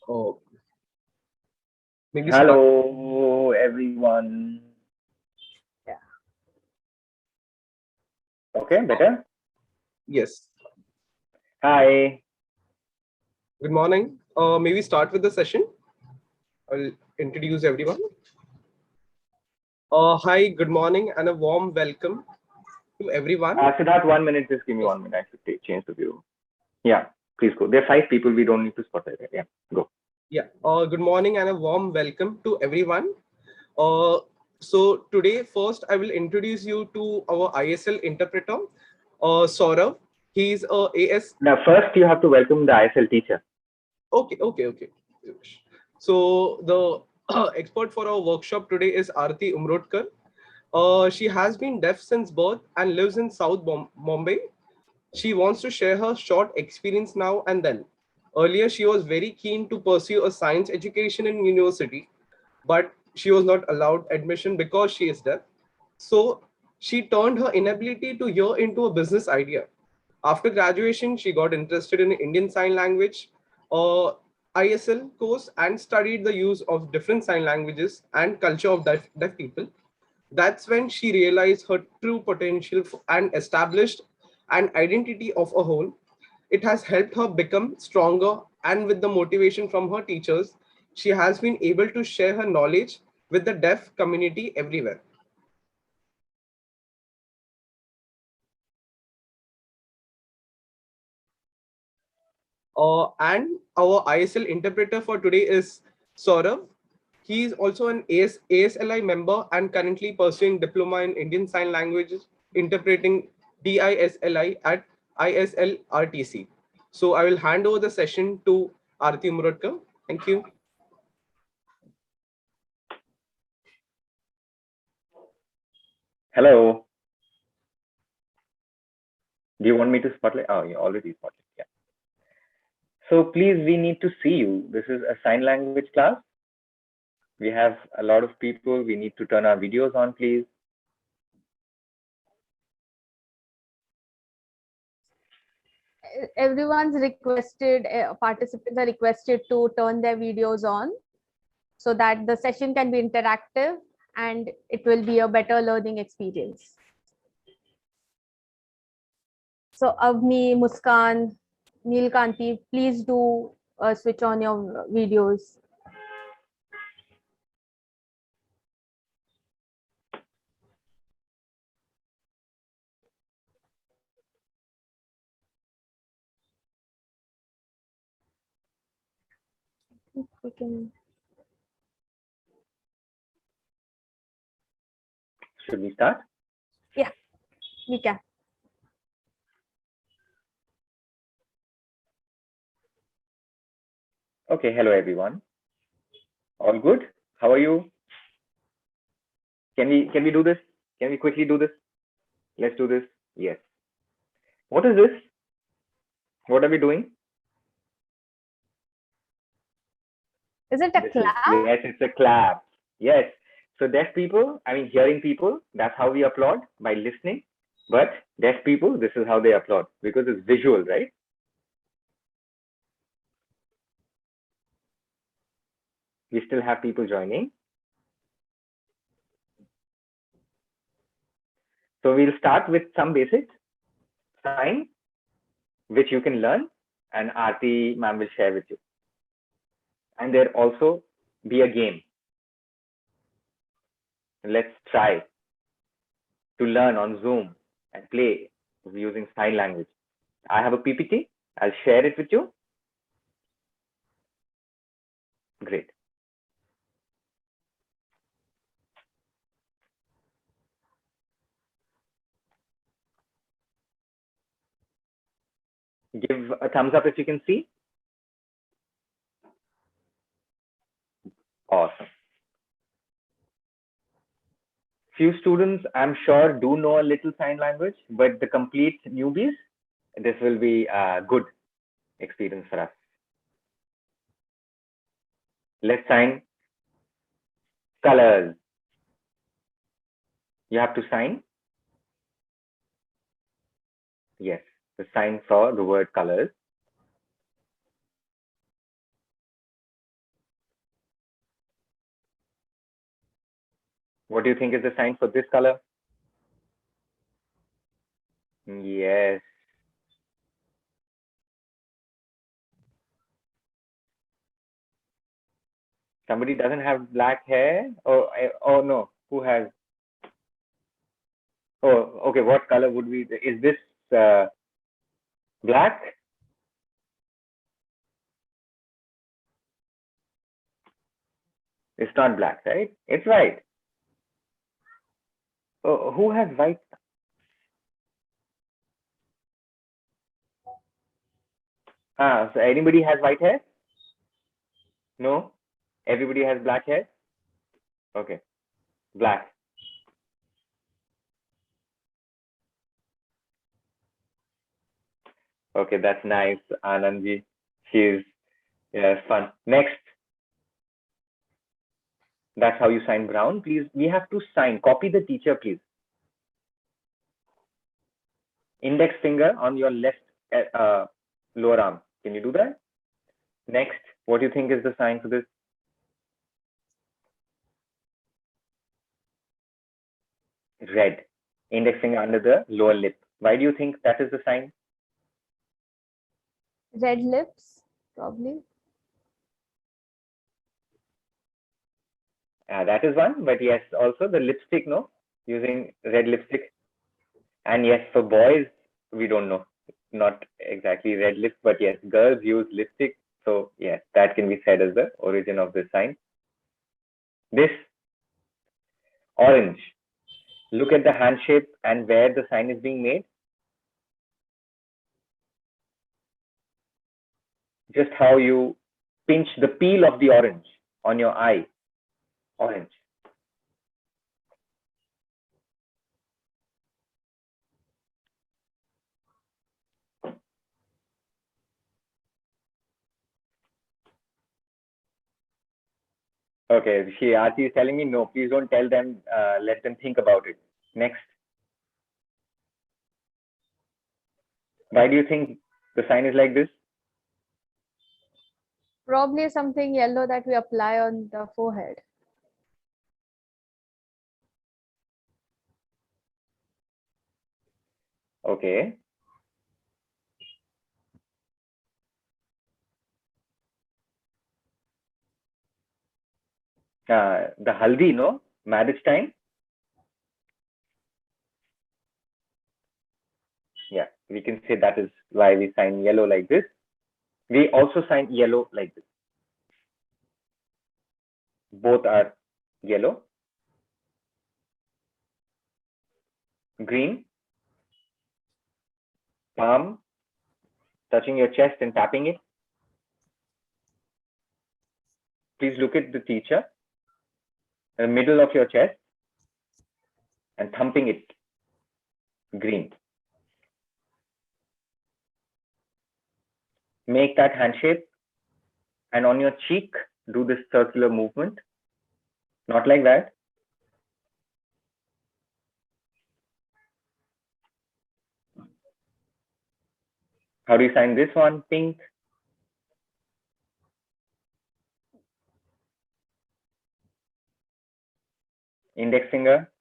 Oh, maybe start. Hello, everyone. Yeah. Okay, better? Yes. Hi. Good morning. Maybe start with the session. I'll introduce everyone. Hi, good morning, and a warm welcome to everyone. Siddharth, 1 minute. Just give me 1 minute. I should change the view. Yeah, please go. There are 5 people. We don't need to spotlight it. Yeah, go. Yeah. Good morning, and a warm welcome to everyone. So today, first, I will introduce you to our ISL interpreter, Saurav. He's a AS. Now, first, you have to welcome the ISL teacher. Okay. So the expert for our workshop today is Aarti Umrodkar. She has been deaf since birth and lives in South Bombay. She wants to share her short experience now and then. Earlier, she was very keen to pursue a science education in university, but she was not allowed admission because she is deaf. So she turned her inability to hear into a business idea. After graduation, she got interested in Indian Sign Language ISL course and studied the use of different sign languages and culture of deaf people. That's when she realized her true potential and established an identity of a whole. It has helped her become stronger, and with the motivation from her teachers, she has been able to share her knowledge with the deaf community everywhere. And our ISL interpreter for today is Saurav. He is also an ASLI member and currently pursuing diploma in Indian Sign Languages, interpreting DISLI at ISLRTC. So I will hand over the session to Aarti Umrodkar. Thank you. Hello. Do you want me to spotlight? Oh, you already spotlight. Yeah. So please, we need to see you. This is a sign language class. We have a lot of people. We need to turn our videos on, please. Everyone's requested, participants are requested to turn their videos on so that the session can be interactive and it will be a better learning experience. So Avni, Muskan, Neelkanti, please do switch on your videos. We can. Should we start? Yeah, we can. Okay, hello everyone. All good? How are you? Can we do this? Can we quickly do this? Let's do this. Yes. What is this? What are we doing? Is it a clap? Yes, it's a clap. Yes. So deaf people, I mean hearing people, that's how we applaud, by listening. But deaf people, this is how they applaud because it's visual, right? We still have people joining. So we'll start with some basics, sign, which you can learn, and Aarti ma'am will share with you. And there also be a game. Let's try to learn on Zoom and play using sign language. I have a PPT. I'll share it with you. Great. Give a thumbs up if you can see. Awesome. Few students, I'm sure, do know a little sign language, but the complete newbies, this will be a good experience for us. Let's sign colors. You have to sign. Yes, the sign for the word colors. What do you think is the sign for this color? Yes. Somebody doesn't have black hair? Oh no. Who has? Oh, okay. What color would we? Is this black? It's not black, right? It's white. Oh, who has white? So anybody has white hair? No? Everybody has black hair? Okay. Black. Okay, that's nice, Anandji. She's, yeah, fun. Next. That's how you sign brown. Please, we have to sign. Copy the teacher, please. Index finger on your left lower arm. Can you do that? Next, what do you think is the sign for this? Red. Index finger under the lower lip. Why do you think that is the sign? Red lips, probably. That is one, but yes, also the lipstick, no? Using red lipstick. And yes, for boys, we don't know. Not exactly red lips, but yes, girls use lipstick. So yes, that can be said as the origin of this sign. This orange. Look at the hand shape and where the sign is being made. Just how you pinch the peel of the orange on your eye. Orange. Okay, Aarti is telling me no, please don't tell them, let them think about it. Next. Why do you think the sign is like this? Probably something yellow that we apply on the forehead. Okay. The haldi, no? Marriage time? Yeah, we can say that is why we sign yellow like this. We also sign yellow like this. Both are yellow. Green. Palm touching your chest and tapping it. Please look at the teacher in the middle of your chest and thumping it. Green. Make that hand shape and on your cheek, do this circular movement. Not like that. How do you sign this one? Pink. Index finger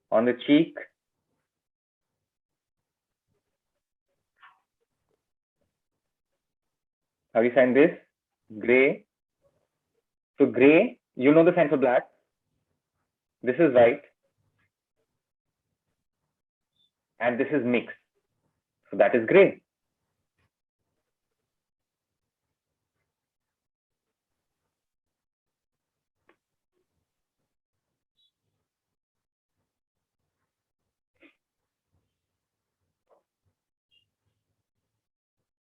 on the cheek. How do you sign this? Gray. So gray, you know the sign for black. This is white. And this is mixed. So that is gray.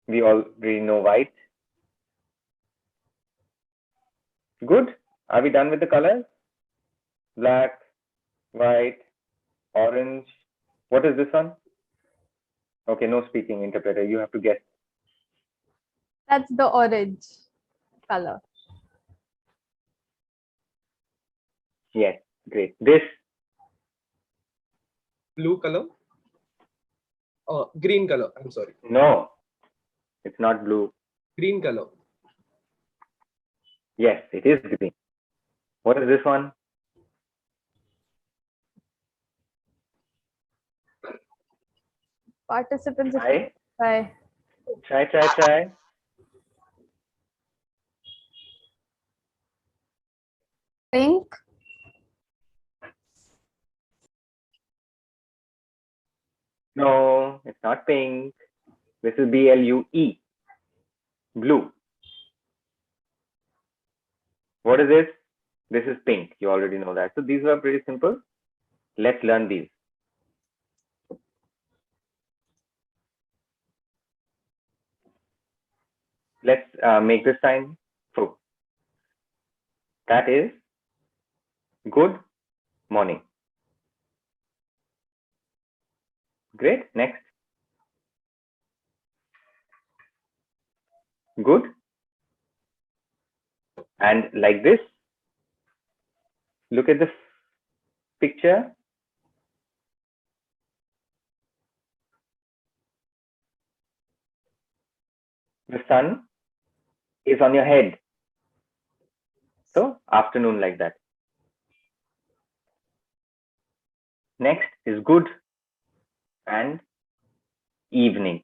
We already know white. Good. Are we done with the colors? Black, white, orange. What is this one? Okay, no speaking, interpreter. You have to guess. That's the orange color. Yes, great. This Blue color. Green color. I'm sorry. no, it's not blue. Green color. Yes, it is green. What is this one? Participants, if Try, try. try. Pink. No, it's not pink. This is BLUE. Blue. What is this? This is pink. You already know that. So these are pretty simple. Let's learn these. Let's make this sign. So that is good morning. Great. Next. Good. And like this, look at the picture. The sun is on your head. So afternoon like that. Next is good and evening.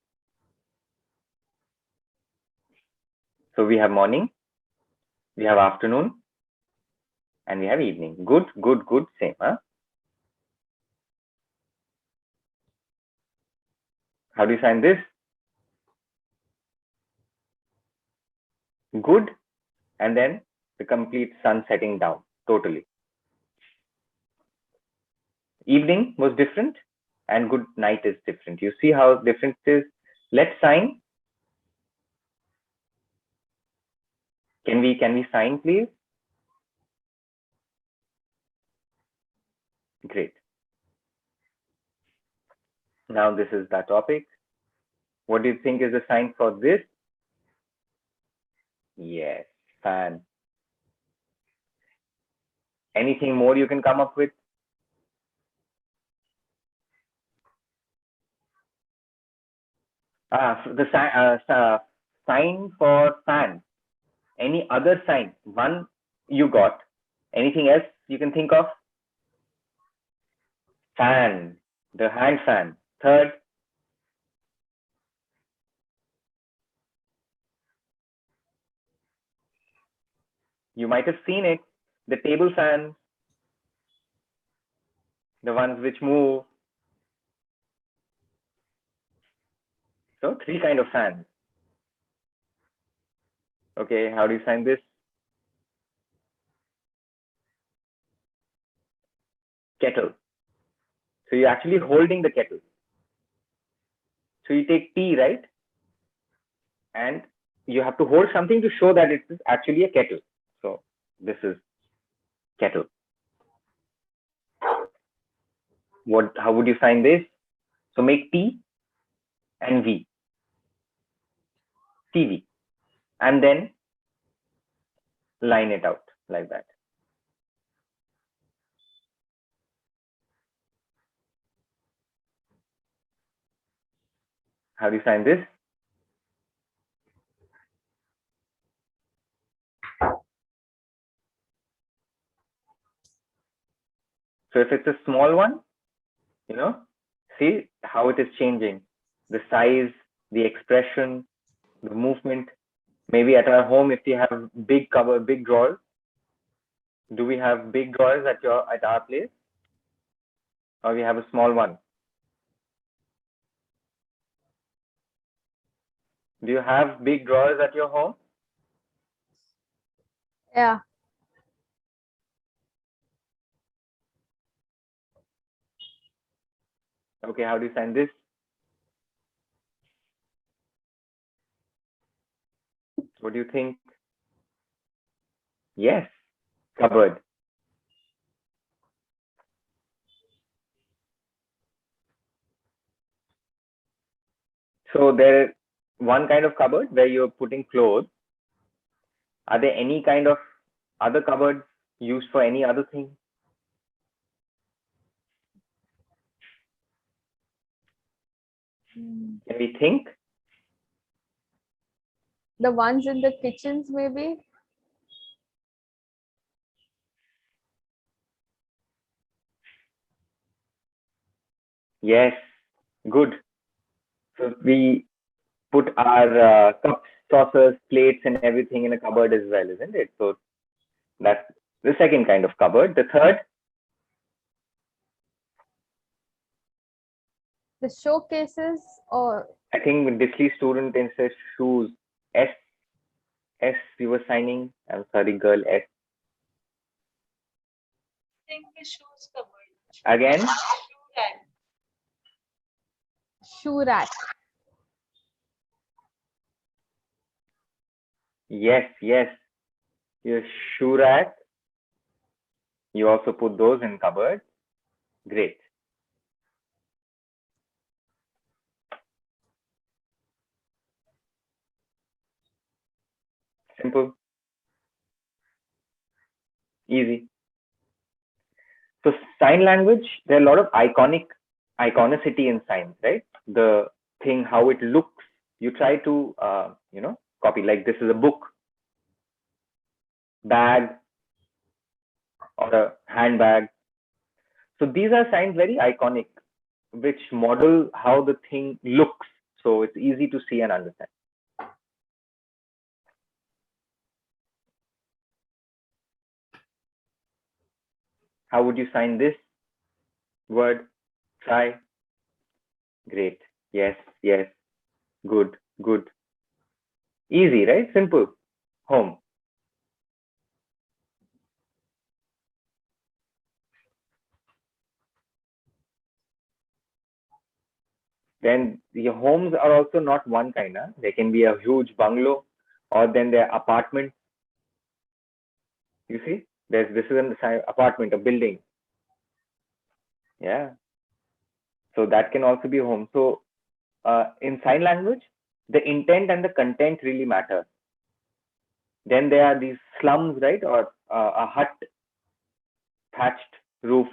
So we have morning, we have afternoon, and we have evening. Good, same. Huh? How do you sign this? Good, and then the complete sun setting down, totally. Evening was different, and good night is different. You see how different it is? Let's sign. Can we sign, please? Great. Now this is the topic. What do you think is the sign for this? Yes, fan. Anything more you can come up with? The sign for fan. Any other sign? One you got. Anything else you can think of? Fan, the hand fan. Third, you might have seen it, the table fans, the ones which move. So 3 kind of fans. Okay, how do you sign this? Kettle. So you're actually holding the kettle. So you take tea, right? And you have to hold something to show that it is actually a kettle. So this is kettle. How would you sign this? So make T and V. TV. And then line it out like that. How do you sign this? So if it's a small one, see how it is changing. The size, the expression, the movement. Maybe at our home, if we have big drawers, do we have big drawers at our place? Or we have a small one? Do you have big drawers at your home? Yeah. Okay, how do you sign this? What do you think? Yes, cupboard. So there is one kind of cupboard where you're putting clothes. Are there any kind of other cupboards used for any other thing? Can we think? The ones in the kitchens, maybe. Yes, good. So we put our cups, saucers, plates, and everything in a cupboard as well, isn't it? So that's the second kind of cupboard. The third, The showcases, or I think when Disley student instead shoes, S, you were signing. I'm sorry, girl, S. Again, shoe rack. yes, your shoe rack. You also put those in cupboard. Great. Simple. Easy. So sign language, there are a lot of iconicity in signs, right? The thing, how it looks, you try to, copy, like this is a book, bag, or a handbag. So these are signs very iconic, which model how the thing looks. So it's easy to see and understand. How would you sign this word? Try. Great. Yes. Good. Easy, right? Simple. Home. Then the homes are also not one kind. Huh? There can be a huge bungalow, or then there are apartments. You see, this is an apartment, a building. Yeah. So that can also be a home. So in sign language, the intent and the content really matter. Then there are these slums, right, or a hut, thatched roofs.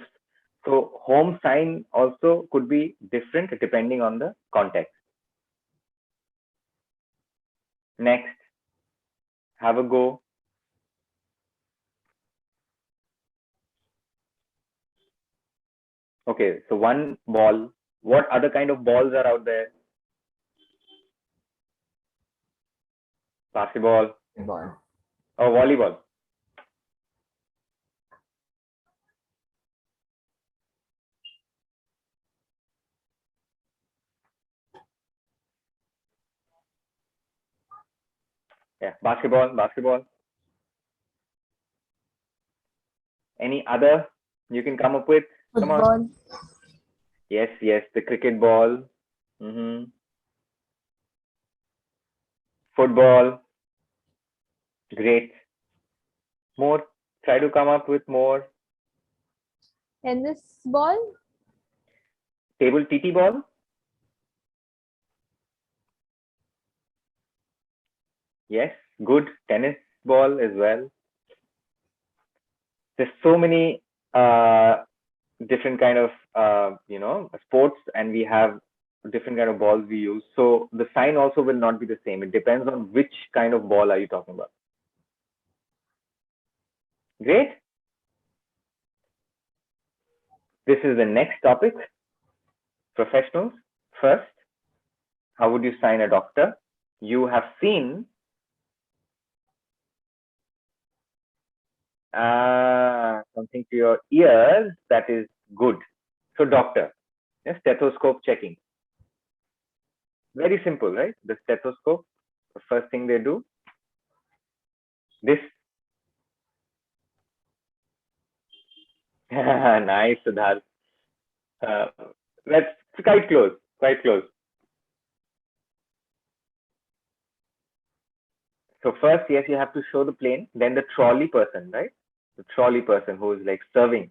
So home sign also could be different depending on the context. Next, have a go. Okay, so one ball. What other kind of balls are out there? Basketball Ball. or volleyball? Yeah, basketball. Any other you can come up with? Come on. Football. Yes, the cricket ball. Mm-hmm. Football. Great. More. Try to come up with more. Tennis ball. Table TT ball. Yes, good. Tennis ball as well. There's so many different kind of sports, and we have different kind of balls we use. So the sign also will not be the same. It depends on which kind of ball are you talking about. Great. This is the next topic. Professionals. First, how would you sign a doctor? You have seen something to your ears that is good. So doctor, stethoscope checking. Very simple, right? The stethoscope, the first thing they do. This. Nice, Siddharth. That's quite close. So first, yes, you have to show the plane. Then the trolley person, right? The trolley person who is like serving.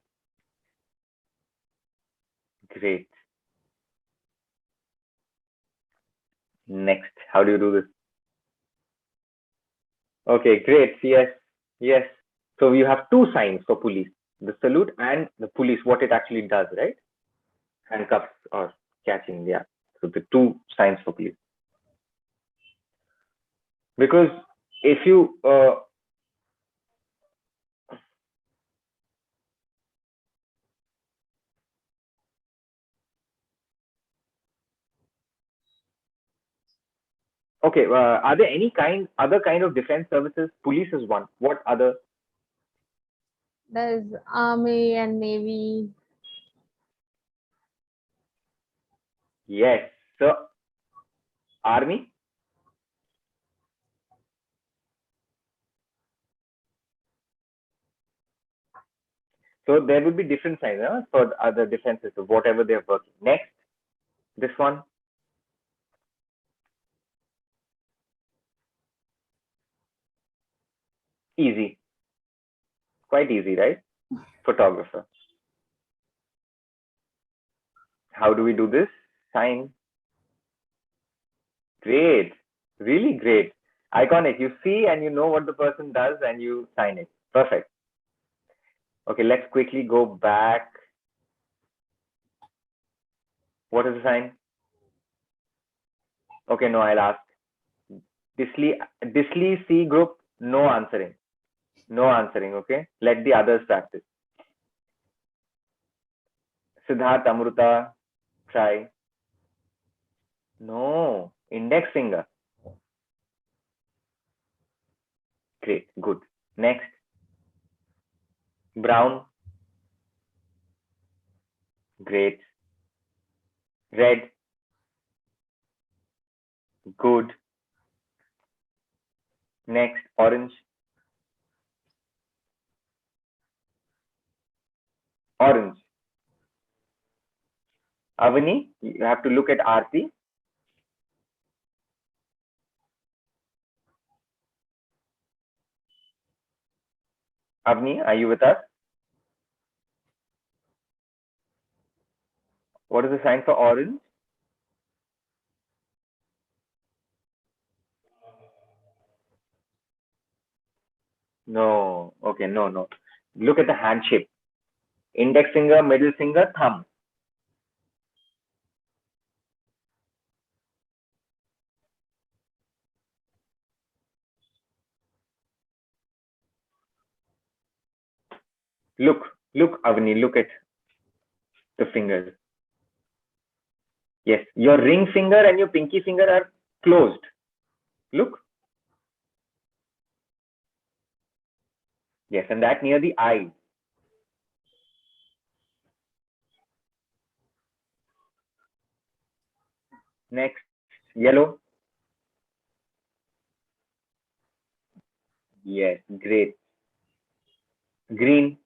Great. Next, how do you do this? Okay, great. Yes. So you have two signs for police: the salute and the police. What it actually does, right? Handcuffs or catching. Yeah. So the two signs for police. Because if you Okay, are there any other kind of defense services? Police is one. What other? There's Army and Navy. Yes. So, Army. So there would be different signs for other defenses of whatever they're working. Next, this one. Easy. Quite easy, right? Photographer. How do we do this? Sign. Great. Really great. Iconic. You see and you know what the person does and you sign it. Perfect. Okay, let's quickly go back. What is the sign? Okay, no, I'll ask. Disley C group, no answering. No answering, okay? Let the others practice. Siddharth, Amruta, try. No, index finger. Great, good. Next. Brown. Great. Red. Good. Next, orange. Orange. Avani, you have to look at Aarti. Avani, are you with us? What is the sign for orange? No. Okay, no. Look at the hand shape. Index finger, middle finger, thumb. Look, Avani, look at the fingers. Yes, your ring finger and your pinky finger are closed. Look. Yes, and that near the eye. Next, yellow. Yes, great. Green.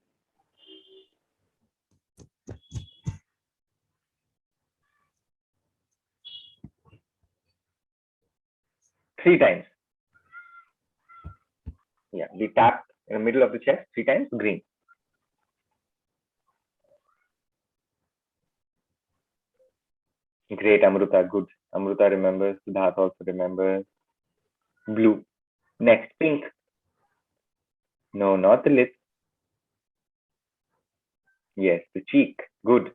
Three times. Yeah, we tap in the middle of the chest 3 times, green. Great, Amruta, good. Amruta remembers, Siddharth also remembers. Blue. Next, pink. No, not the lip. Yes, the cheek. Good.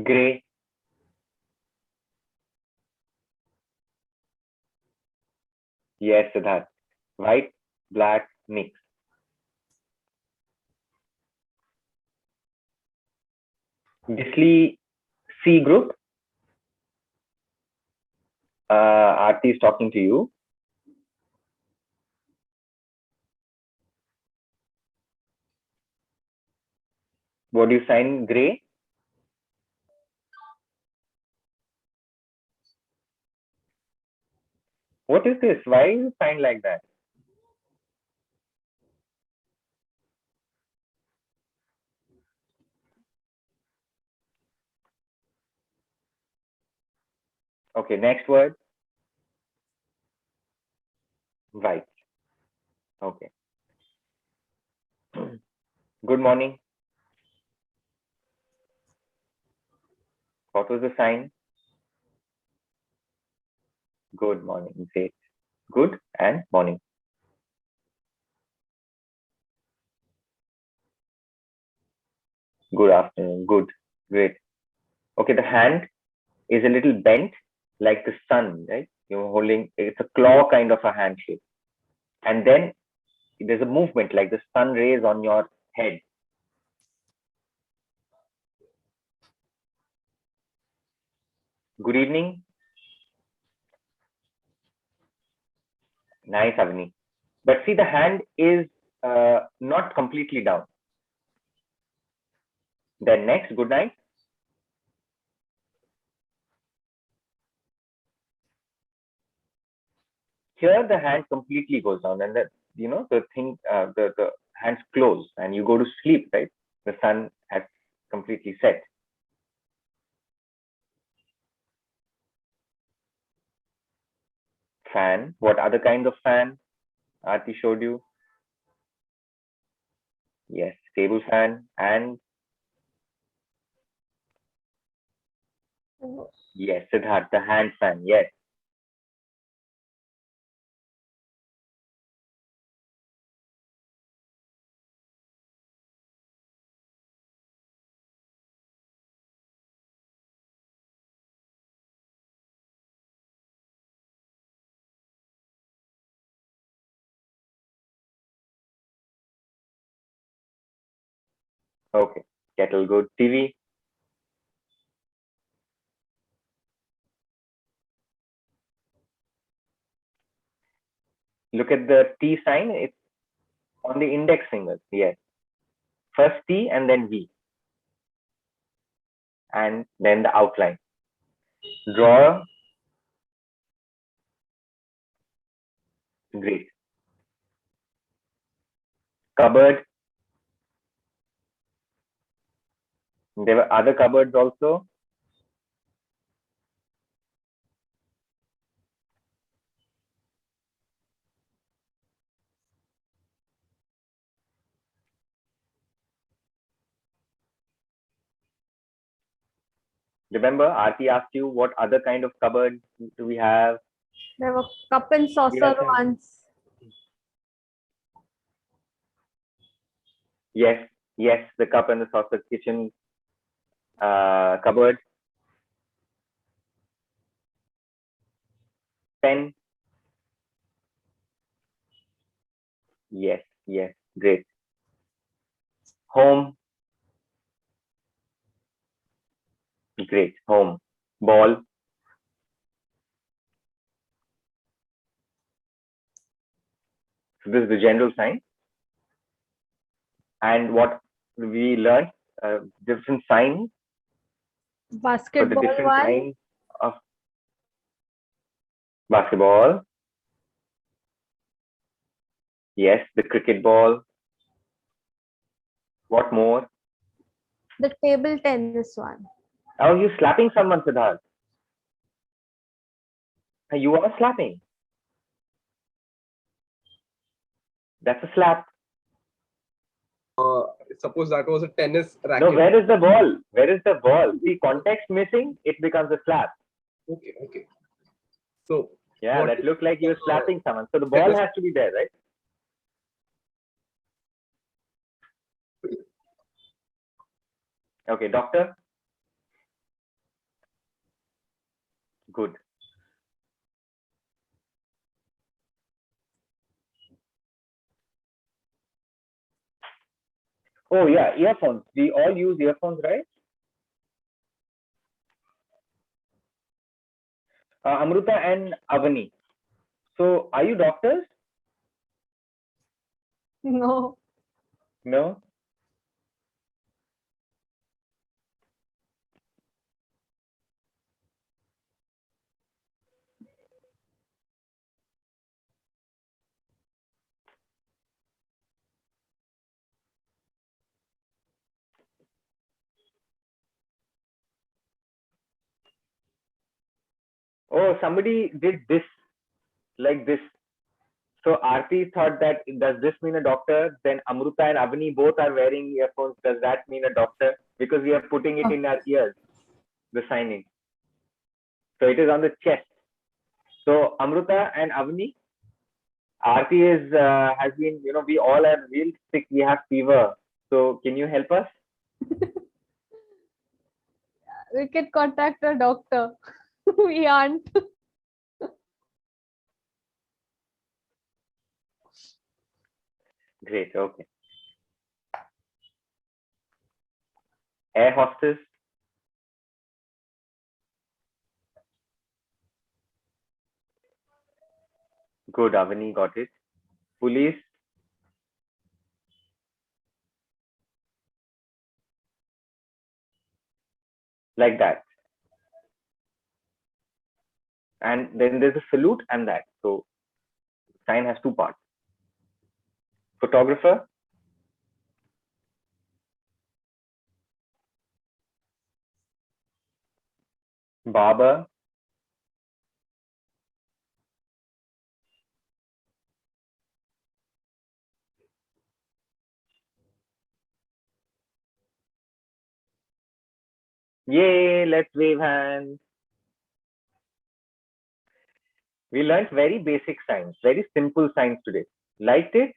Gray. Yes, Siddharth. White, black, mix. Disley C group. Aarti is talking to you. What do you sign? Gray. What is this? Why you sign like that? Okay, next word. White. Okay. Good morning. What was the sign? Good morning. Say good and morning. Good afternoon. Good. Great. Okay, the hand is a little bent like the sun, right? You're holding, it's a claw kind of a hand shape. And then there's a movement like the sun rays on your head. Good evening. Nice, Avni. But see, the hand is not completely down. Then next, good night. Here, the hand completely goes down, and that the hands close, and you go to sleep, right? The sun has completely set. Fan. What other kind of fan? Aarti showed you. Yes, table fan, and yes, Siddharth, the hand fan. Yes. Okay. Kettle good. TV. Look at the T sign. It's on the index fingers. Yes. First T and then V. And then the outline. Drawer. Great. Cupboard. There were other cupboards also. Remember, Aarti asked you what other kind of cupboard do we have? There were cup and We saucer also have- ones. Yes, yes, the cup and the saucer kitchen cupboard. Pen. Yes, yes, great. Home. Great. Home. Ball. So this is the general sign. And what we learned, different signs for the Basketball different one. kinds of basketball. Yes, the cricket ball. What more? The table tennis one. Oh, you slapping someone, Siddharth. You are slapping. That's a slap. Suppose that was a tennis racket. No, where is the ball? Where is the ball? See, context missing, it becomes a slap. Okay, okay. So Yeah, what that is looked like you were slapping someone. So the ball tennis? has to be there, right? Okay, doctor. Good. Oh yeah, earphones. We all use earphones, right? Amruta and Avani. So are you doctors? No. No. Oh, somebody did this like this. So Aarti thought that, does this mean a doctor? Then Amruta and Avani both are wearing earphones. Does that mean a doctor? Because we are putting it in our ears, the signing. So it is on the chest. So Amruta and Avani, Aarti is has been, we all are real sick. We have fever. So can you help us? We can contact a doctor. We aren't. Great. Okay. Air hostess. Good, Avani got it. Police. Like that. And then there's a salute and that. So sign has two parts. Photographer. Barber. Yay, let's wave hands. We learned very basic signs, very simple signs today. Liked it?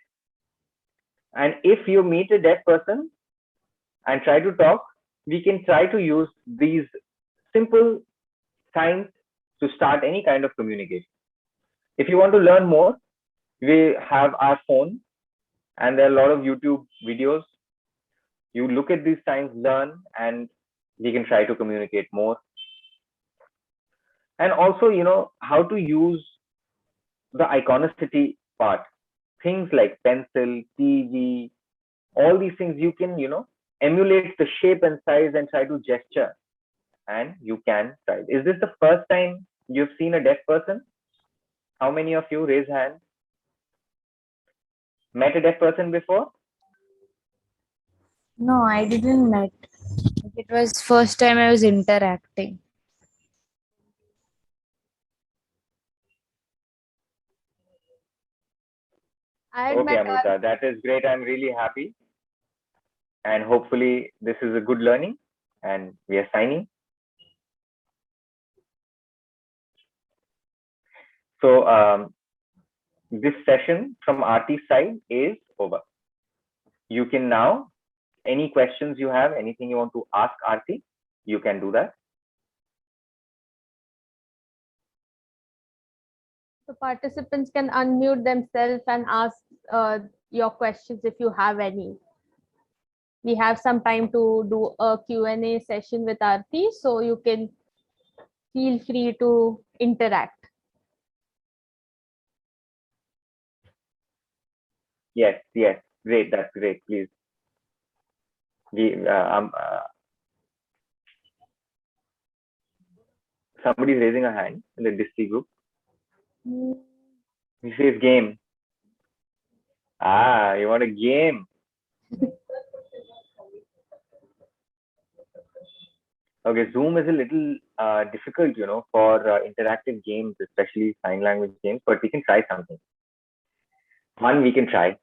And if you meet a deaf person and try to talk, we can try to use these simple signs to start any kind of communication. If you want to learn more, we have our phone and there are a lot of YouTube videos. You look at these signs, learn, and we can try to communicate more. And also, how to use the iconicity part. Things like pencil, TV, all these things you can, emulate the shape and size and try to gesture. And you can try. Is this the first time you've seen a deaf person? How many of you raise hands? Met a deaf person before? No, I didn't met. It was first time I was interacting. I had Okay, met Amrita, that is great. I'm really happy. And hopefully this is a good learning and we are signing. So this session from Aarti's side is over. You can now, any questions you have, anything you want to ask Aarti, you can do that. the participants can unmute themselves and ask your questions if you have any. We have some time to do a Q&A session with Aarti, so you can feel free to interact. Yes, great, that's great, please. Somebody's raising a hand in the Disti group. He says game. You want a game? Okay, Zoom is a little difficult, for interactive games, especially sign language games, but we can try something. One we can try.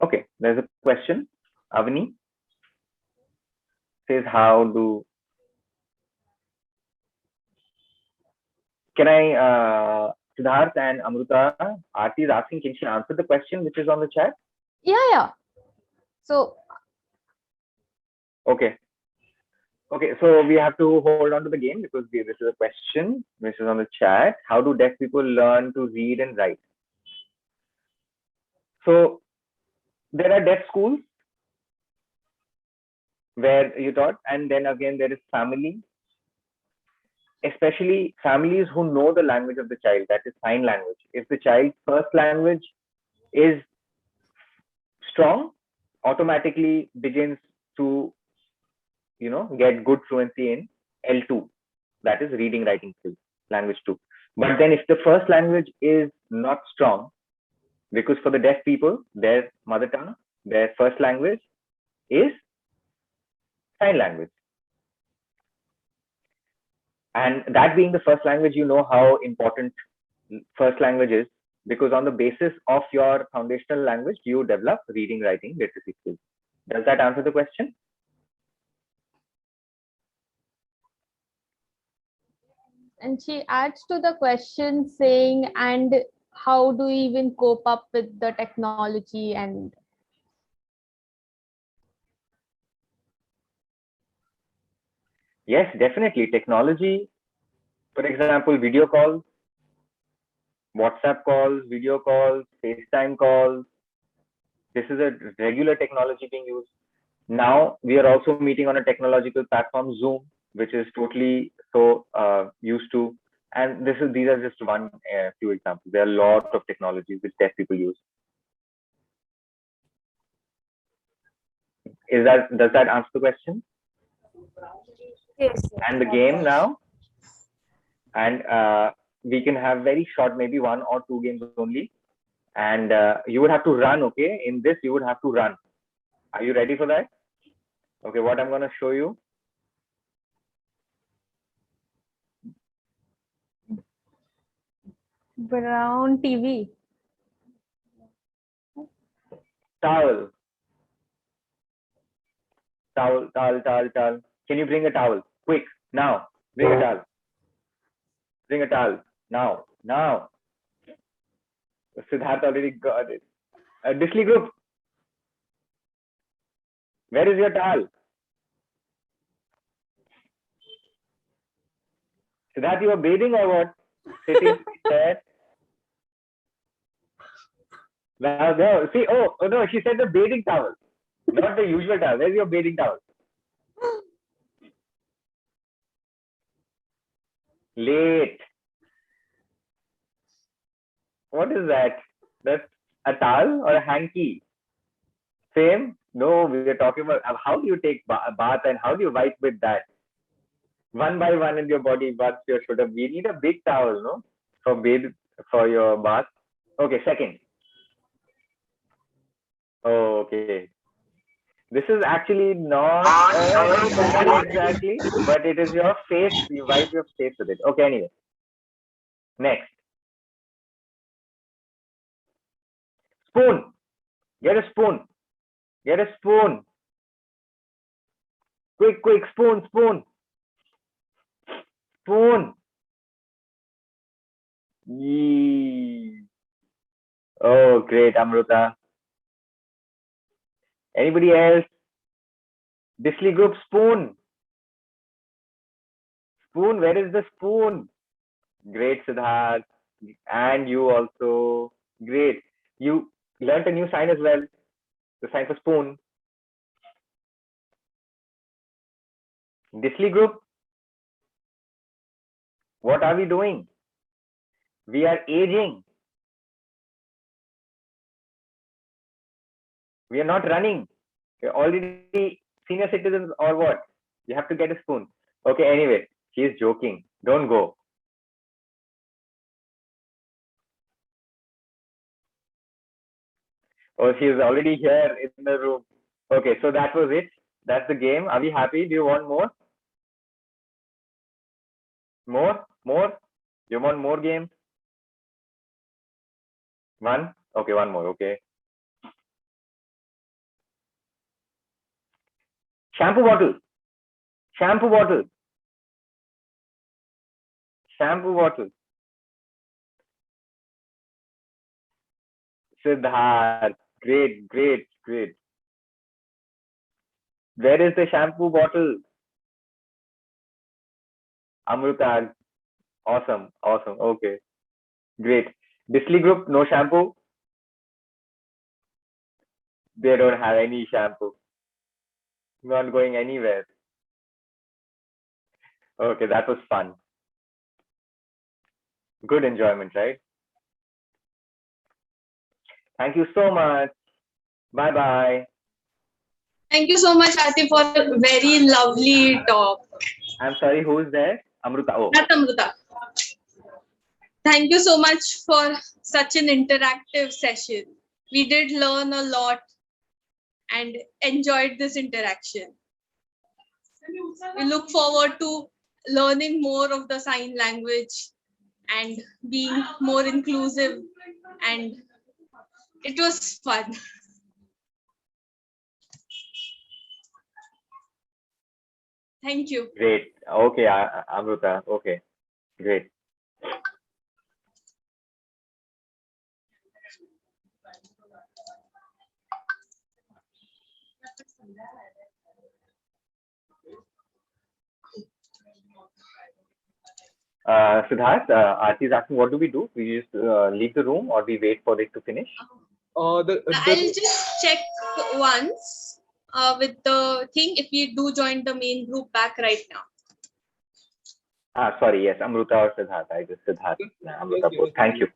Okay, there's a question. Avani says, can I, Siddharth and Amruta, Aarti is asking, can she answer the question which is on the chat? Yeah. So. Okay, so we have to hold on to the game because this is a question which is on the chat. How do deaf people learn to read and write? So there are deaf schools where you taught, and then again there is family, especially families who know the language of the child, that is sign language. If the child's first language is strong, automatically begins to get good fluency in L2, that is reading writing skills, language 2. But then if the first language is not strong, because for the deaf people, their mother tongue, their first language is sign language. And that being the first language, you know how important first language is, because on the basis of your foundational language, you develop reading, writing, literacy skills. Does that answer the question? And she adds to the question saying, and how do we even cope up with the technology? And yes, definitely. Technology, for example, video calls, WhatsApp calls, video calls, FaceTime calls. This is a regular technology being used. Now we are also meeting on a technological platform, Zoom, which is totally so used to. And these are just one few examples. There are a lot of technologies which deaf people use. Does that answer the question? Yes. And the game now, and we can have very short, maybe 1 or 2 games only. And you would have to run. Okay, in this you would have to run. Are you ready for that? Okay, what I'm going to show you. Brown TV. Towel. Towel. Can you bring a towel? Quick, now. Bring a towel. Bring a towel. Now. Siddharth already got it. Disley group. Where is your towel? Siddharth, you are bathing or what? Sitting there. No. See, oh no, she said the bathing towel, not the usual towel. Where's your bathing towel? Late. What is that? That's a towel or a hanky? Same? No, we are talking about how do you take a bath and how do you wipe with that? One by one in your body, bath your shoulder. We need a big towel, no? For your bath. Okay, second. Oh, okay. This is actually not exactly, but it is your face. You wipe your face with it. Okay, anyway. Next. Spoon. Get a spoon. Get a spoon. Quick, spoon. Spoon. Yee. Oh, great, Amruta. Anybody else? Disley group, spoon. Spoon, where is the spoon? Great, Siddharth. And you also. Great. You learnt a new sign as well. The sign for spoon. Disley group. What are we doing? We are aging. We are not running. You're already senior citizens or what? You have to get a spoon. Okay, anyway, she is joking. Don't go. Oh, she is already here in the room. Okay, so that was it. That's the game. Are we happy? Do you want more? More? You want more games? One? Okay, one more. Okay. Shampoo bottle. Siddharth. Great. Where is the shampoo bottle? Amruta. Awesome. Okay. Great. Disley group, no shampoo. They don't have any shampoo. Not going anywhere. Okay, that was fun. Good enjoyment, right? Thank you so much. Bye. Thank you so much, Aarti, for a very lovely talk. I'm sorry, who's there? Amruta. Oh, Not Amruta. Thank you so much for such an interactive session. We did learn a lot and enjoyed this interaction. We look forward to learning more of the sign language and being more inclusive, and it was fun. Thank you. great. Okay, Amruta. Okay, great. Siddharth, Aarti is asking, what do? We just leave the room or we wait for it to finish? I'll just check once with the thing if we do join the main group back right now. Sorry, yes, Amruta or Siddharth. I just Siddharth. Amruta Okay, both. okay. Thank you.